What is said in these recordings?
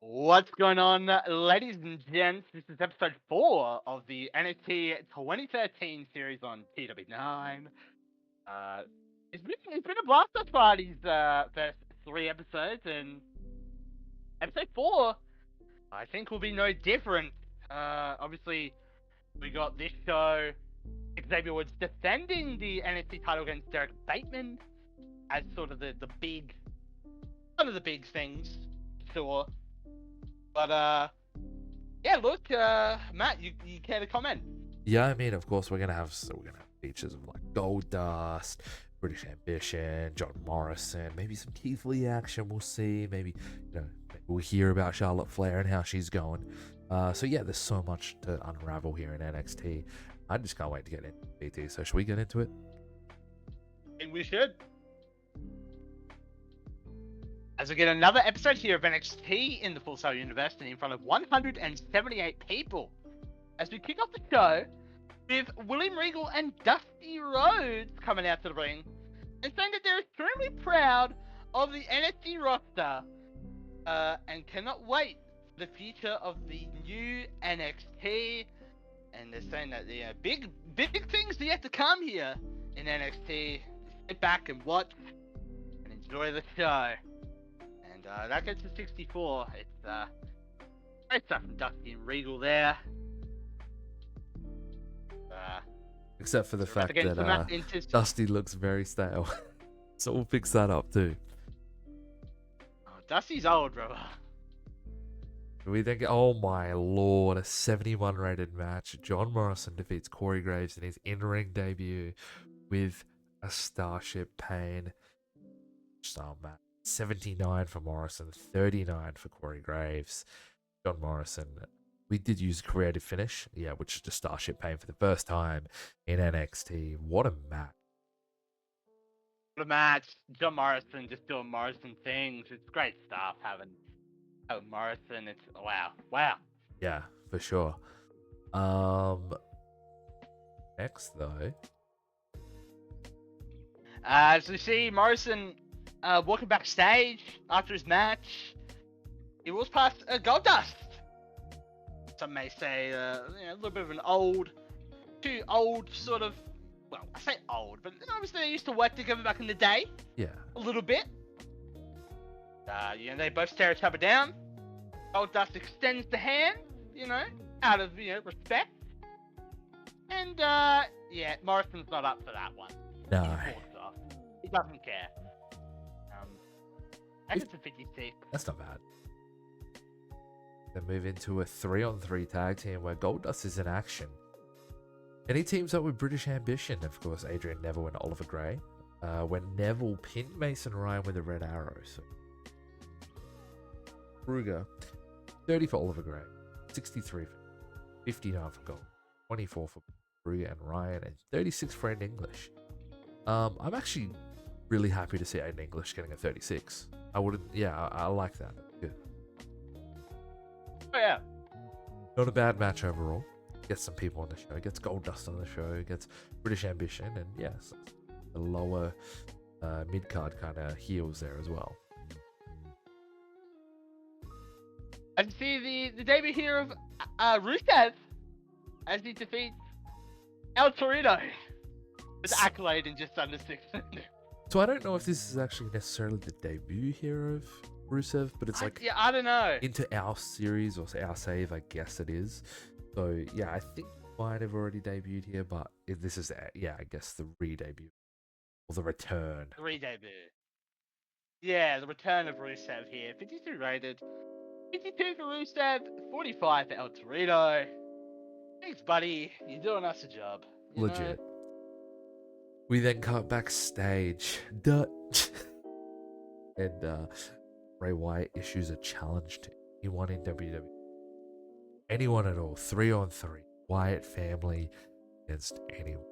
What's going on, ladies and gents? This is episode 4 of the NXT 2013 series on TEW9. It's been a blast thus far, these first 3 episodes, and episode 4, I think, will be no different. Obviously, we got this show, Xavier Woods defending the NXT title against Derek Bateman as sort of one of the big things, sure. But, yeah, look, Matt, you care to comment? Yeah, I mean, of course, we're gonna have features of like Goldust, British Ambition, John Morrison, maybe some Keith Lee action. We'll see. Maybe maybe we'll hear about Charlotte Flair and how she's going. So yeah, there's so much to unravel here in NXT. I just can't wait to get into BT. So should we get into it? And we should. As we get another episode here of NXT in the Full Sail universe and in front of 178 people. As we kick off the show with William Regal and Dusty Rhodes coming out to the ring and saying that they're extremely proud of the NXT roster and cannot wait for the future of the new NXT. And they're saying that big things are yet to come here in NXT. Sit back and watch and enjoy the show. And that gets to 64. It's great stuff from Dusty and Regal there. Except for the fact that Dusty looks very stale. So we'll fix that up too. Oh, Dusty's old, brother. We think, oh my lord, a 71 rated match. John Morrison defeats Corey Graves in his in-ring debut with a Starship Pain style match. 79 for Morrison, 39 for Corey Graves. John Morrison, we did use creative finish, which is just Starship Pain for the first time in NXT. What a match. What a match. John Morrison just doing Morrison things. It's great stuff having Morrison. It's wow. Yeah, for sure. Next though. So you see Morrison walking backstage after his match. He was past Goldust. Some may say a little bit of too old sort of. Well, I say old, but obviously they used to work together back in the day. Yeah. A little bit. They both stare each other down. Goldust extends the hand, out of respect. And Morrison's not up for that one. No. He doesn't care. I guess it's a 56. That's not bad. Then move into a 3-on-3 tag team where Goldust is in action. And he teams up with British Ambition, of course, Adrian Neville and Oliver Gray. When Neville pinned Mason Ryan with a red arrow. So Kruger, 30 for Oliver Gray, 63 for 59 for Gold, 24 for Kruger and Ryan, and 36 for Aiden English. I'm actually really happy to see Aiden English getting a 36. I like that. Good. Oh, yeah. Not a bad match overall. Gets some people on the show, gets Goldust on the show, gets British Ambition, and yes, the lower mid-card kind of heels there as well. I can see the debut here of Rusev as he defeats El Torito with accolade in just under 6 minutes. So I don't know if this is actually necessarily the debut here of Rusev, but it's I don't know. Into our series or our save, I guess it is. So yeah, I think he might have already debuted here, but if this is I guess the re-debut or the return. The re-debut. Yeah, the return of Rusev here. 52 rated. 52 for Rusev, 45 for El Torito. Thanks, buddy. You're doing us a job. Legit. We then cut backstage. And Bray Wyatt issues a challenge to anyone in WWE. Anyone at all. 3-on-3. Wyatt family against anyone.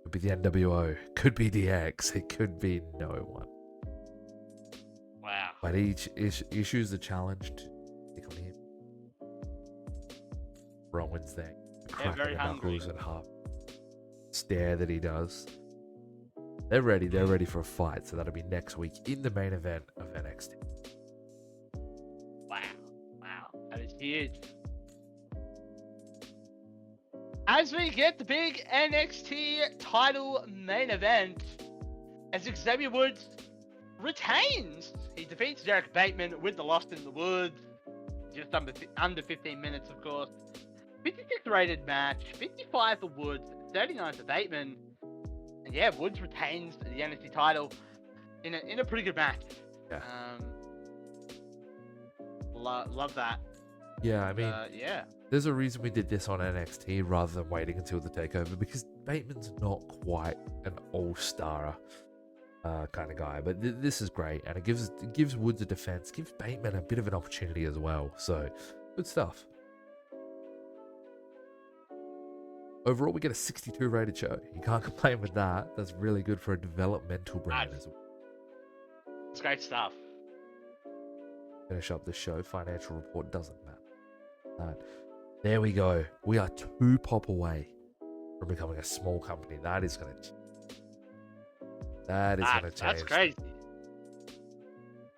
Could be the NWO. Could be DX. It could be no one. Wow. But he issues the challenge to pick on him. Rowan's there. Very hungry. And half stare that he does. They're ready. They're ready for a fight. So that'll be next week in the main event of NXT. Wow. huge. As we get the big NXT title main event, as Xavier Woods retains, he defeats Derek Bateman with the Lost in the Woods, just under 15 minutes, of course. 56 rated match, 55 for Woods, 39 for Bateman, and yeah, Woods retains the NXT title in a pretty good match. Yeah. Love that. Yeah, I mean, yeah. There's a reason we did this on NXT rather than waiting until the takeover, because Bateman's not quite an all-star kind of guy, but this is great, and it gives Woods a defense, gives Bateman a bit of an opportunity as well. So good stuff. Overall, we get a 62 rated show. You can't complain with that. That's really good for a developmental brand as well. It's great stuff. Finish up the show. Financial report doesn't matter. There we go. We are 2 pop away from becoming a small company. That is going to change. That's crazy.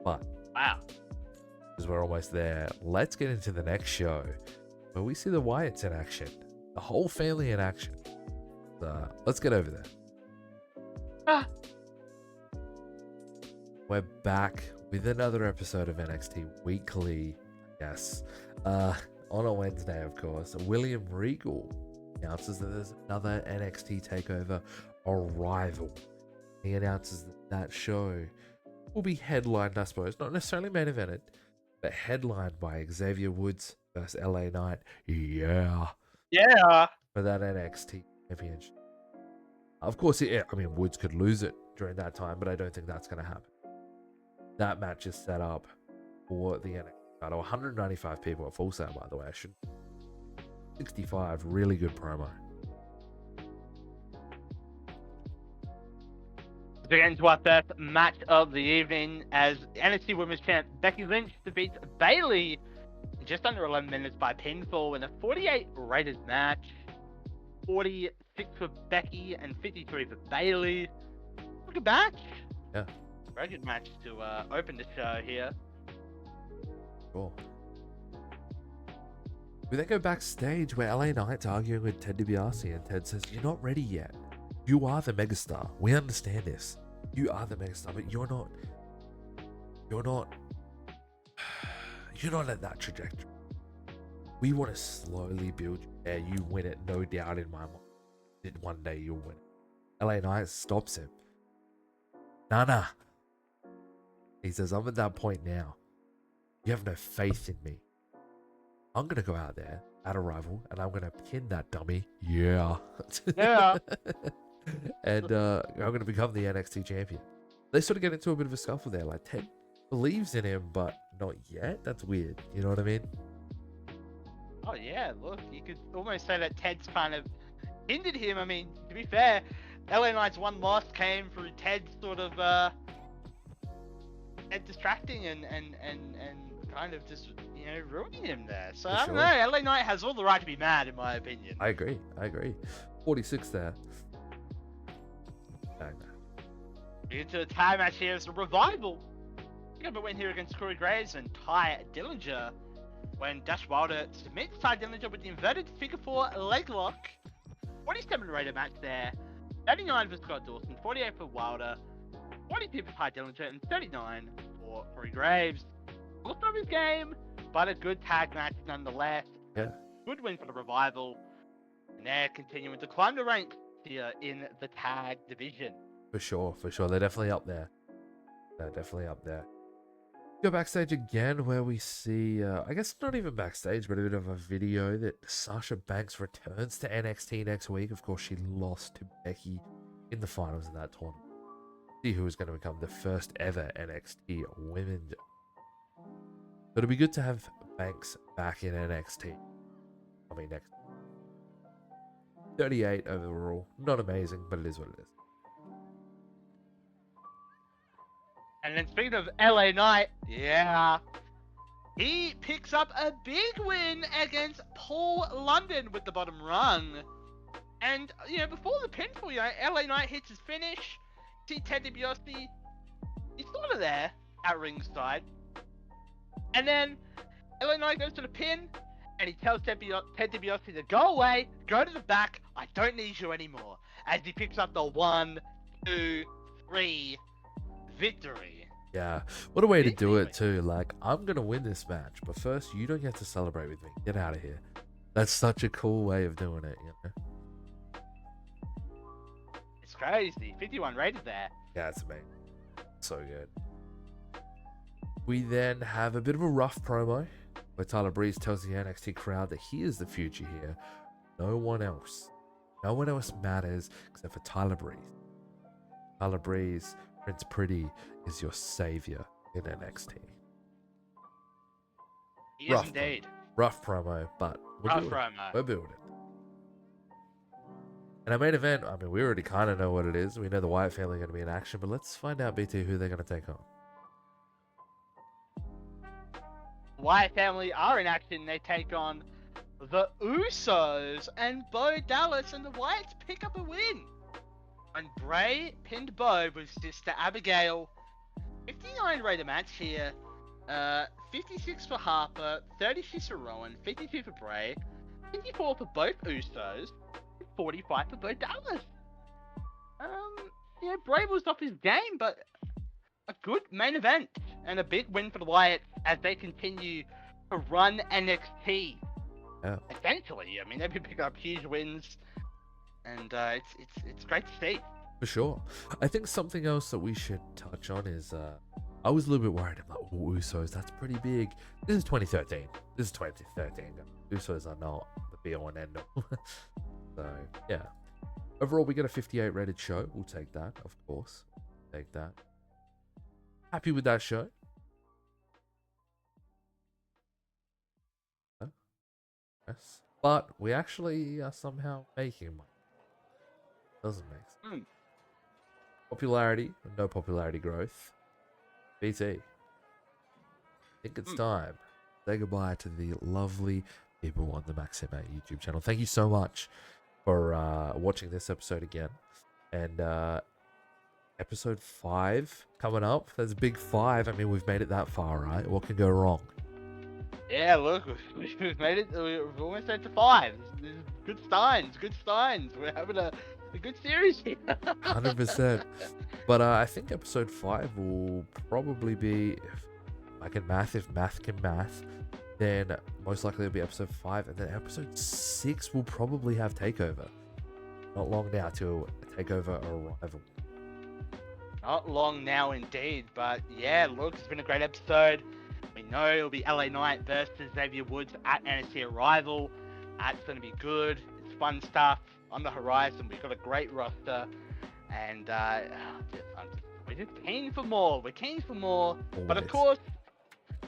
But wow, because we're almost there, let's get into the next show where we see the Wyatts in action. The whole family in action. Let's get over there. We're back with another episode of NXT Weekly, I guess. On a Wednesday, of course, William Regal announces that there's another NXT TakeOver Arrival. He announces that show will be headlined, I suppose, not necessarily main evented, but headlined by Xavier Woods versus LA Knight. Yeah. For that NXT championship. Of course, Woods could lose it during that time, but I don't think that's going to happen. That match is set up for the NXT title. 195 people at Full Sail, by the way. 65, really good promo. We get into our first match of the evening as NXT Women's Champ Becky Lynch defeats Bayley in just under 11 minutes by pinfall in a 48 rated match. 46 for Becky and 53 for Bayley. Good match. Yeah. Very good match to open the show here. Cool. We then go backstage where LA Knight's arguing with Ted DiBiase, and Ted says, "You're not ready yet. You are the megastar. We understand this. You are the megastar, but you're not at that trajectory. We want to slowly build you there. You win it, no doubt in my mind. That one day you'll win it." LA Knight stops him. Nah. He says, "I'm at that point now. You have no faith in me. I'm going to go out there at Arrival and I'm going to pin that dummy. Yeah. And I'm going to become the NXT champion." They sort of get into a bit of a scuffle there. Like, Ted believes in him, but not yet. That's weird. You know what I mean? Oh, yeah. Look, you could almost say that Ted's kind of hindered him. I mean, to be fair, LA Knight's one loss came through Ted's sort of distracting and kind of just, ruining him there. So, I don't know. LA Knight has all the right to be mad, in my opinion. I agree. 46 there. Into the tag match here is the Revival. We're going to win here against Corey Graves and Ty Dillinger when Dash Wilder submits Ty Dillinger with the inverted figure 4 leg lock. 47 rated match there. 39 for Scott Dawson, 48 for Wilder, 42 for Ty Dillinger, and 39 for Corey Graves. Looked of his game, but a good tag match nonetheless. Yeah. Good win for the Revival. And they're continuing to climb the ranks here in the tag division. For sure. They're definitely up there. Go backstage again where we see, I guess not even backstage, but a bit of a video that Sasha Banks returns to NXT next week. Of course, she lost to Becky in the finals of that tournament. See who is going to become the first ever NXT Women's. But it'll be good to have Banks back in NXT. Next. 38 overall. Not amazing, but it is what it is. And then speaking of LA Knight, he picks up a big win against Paul London with the bottom rung. And, before the pinfall, LA Knight hits his finish. See Ted DiBiase, he's sort of there at ringside. And then LA Knight goes to the pin, And he tells Ted DiBiase to go away, go to the back, I don't need you anymore. As he picks up the 1, 2, 3 victory. Yeah, what a way to do it too. Like, I'm gonna win this match, but first you don't get to celebrate with me. Get out of here. That's such a cool way of doing it, you know? It's crazy. 51 rated there. Yeah, it's amazing. So good. We then have a bit of a rough promo where Tyler Breeze tells the NXT crowd that he is the future here. No one else matters except for Tyler Breeze. Tyler Breeze, Prince Pretty, is your savior in NXT. He is indeed. Rough promo, but we're building. And our main event, I mean, we already kind of know what it is. We know the Wyatt family are going to be in action, but let's find out, BT, who they're going to take on. Wyatt family are in action. They take on the Usos and Bo Dallas, and the Wyatts pick up a win. And Bray pinned Bo with Sister Abigail. 59 rated match here. 56 for Harper, 36 for Rowan, 52 for Bray, 54 for both Usos, 45 for Bo Dallas. Yeah, Bray was off his game, but a good main event and a big win for the Wyatts as they continue to run NXT. Yeah. Essentially, I mean, they've been picking up huge wins, and it's great to see. For sure. I think something else that we should touch on is I was a little bit worried. I'm like, oh, Usos, that's pretty big. This is 2013. Usos are not the be-all and end-all. So, yeah. Overall, we get a 58 rated show. We'll take that, of course. Take that. Happy with that show. Yes. But we actually are somehow making money. Doesn't make sense. Popularity, no popularity growth. BT. I think it's time to say goodbye to the lovely people on the Maxim YouTube channel. Thank you so much for watching this episode again. And episode 5 coming up. That's a big 5. I mean, we've made it that far, right? What can go wrong? Yeah, look, we've made it. We've almost made it to 5. This is good signs. Good signs. We're having a good series here. 100%. But I think episode 5 will probably be, if math can math, then most likely it'll be episode 5, and then episode 6 will probably have Takeover. Not long now till Takeover Arrival. Not long now indeed, but yeah, look, it's been a great episode. We know it'll be LA Knight versus Xavier Woods at NXT Arrival. That's going to be good. It's fun stuff on the horizon. We've got a great roster, and we're just keen for more. We're keen for more. Always. But of course,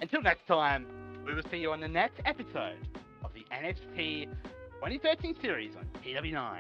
until next time, we will see you on the next episode of the NXT 2013 series on TW9.